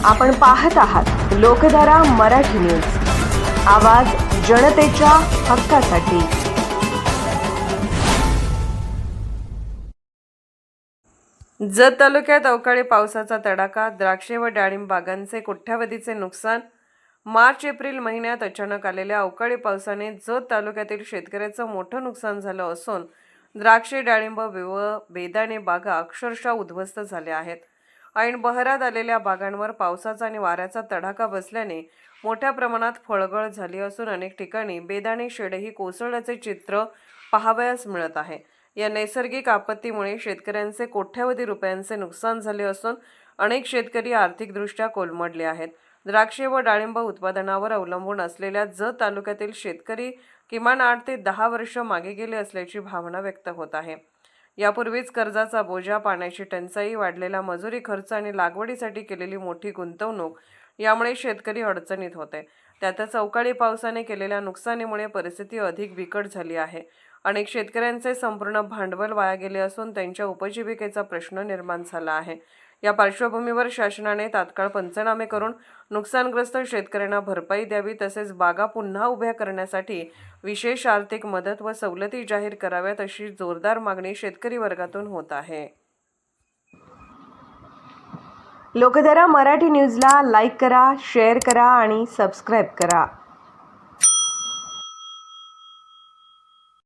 आपण पाहत आहात लोकधारा मराठी न्यूज, आवाज जनतेच्या हक्कासाठी। जत तालुक्यात अवकाळी पावसाचा तडाखा, द्राक्षे व डाळिंब बागांचे कोट्यावधीचे नुकसान। मार्च-एप्रिल महिन्यात अचानक आलेल्या अवकाळी पावसाने जत तालुक्यातील शेतकऱ्याचं मोठं नुकसान झालं असून द्राक्षे, डाळिंब व बेदाणे बागा अक्षरशः उद्ध्वस्त झाल्या आहेत। ऐन बहरात आलेल्या बागांवर पावसाचा आणि वाऱ्याचा तडाखा बसल्याने मोठ्या प्रमाणात फळगळ झाली असून अनेक ठिकाणी बेदाणे शेडही कोसळल्याचे चित्र पाहावयास मिळत आहे। या नैसर्गिक आपत्तीमुळे शेतकऱ्यांचे कोट्यावधी रुपयांचे नुकसान झाले असून अनेक शेतकरी आर्थिकदृष्ट्या कोलमडले आहेत। द्राक्षे व डाळिंब उत्पादनावर अवलंबून असलेल्या जत तालुक्यातील शेतकरी किमान 8 ते 10 वर्ष मागे गेले असल्याची भावना व्यक्त होत आहे। यापूर्वीच कर्जाचा बोजा, पाण्याची टंचाई, वाढलेला मजुरी खर्च आणि लागवडीसाठी केलेली मोठी गुंतवणूक यामुळे शेतकरी अडचणीत होते। त्यातच अवकाळी पावसाने केलेल्या नुकसानीमुळे परिस्थिती अधिक बिकट झाली आहे। अनेक शेतकऱ्यांचे संपूर्ण भांडवल वाया गेले असून त्यांच्या उपजीविकेचा प्रश्न निर्माण झाला आहे। या पार्श्वभूमीवर शासनाने तात्काळ पंचनामे करून नुकसानग्रस्त शेतकऱ्यांना भरपाई द्यावी, तसेच बागा पुन्हा उभ्या करण्यासाठी विशेष आर्थिक मदत व सवलती जाहीर कराव्यात अशी जोरदार मागणी शेतकरी वर्गातून होत आहे। लोकधारा मराठी न्यूजला लाईक करा, शेअर करा आणि सबस्क्राईब करा।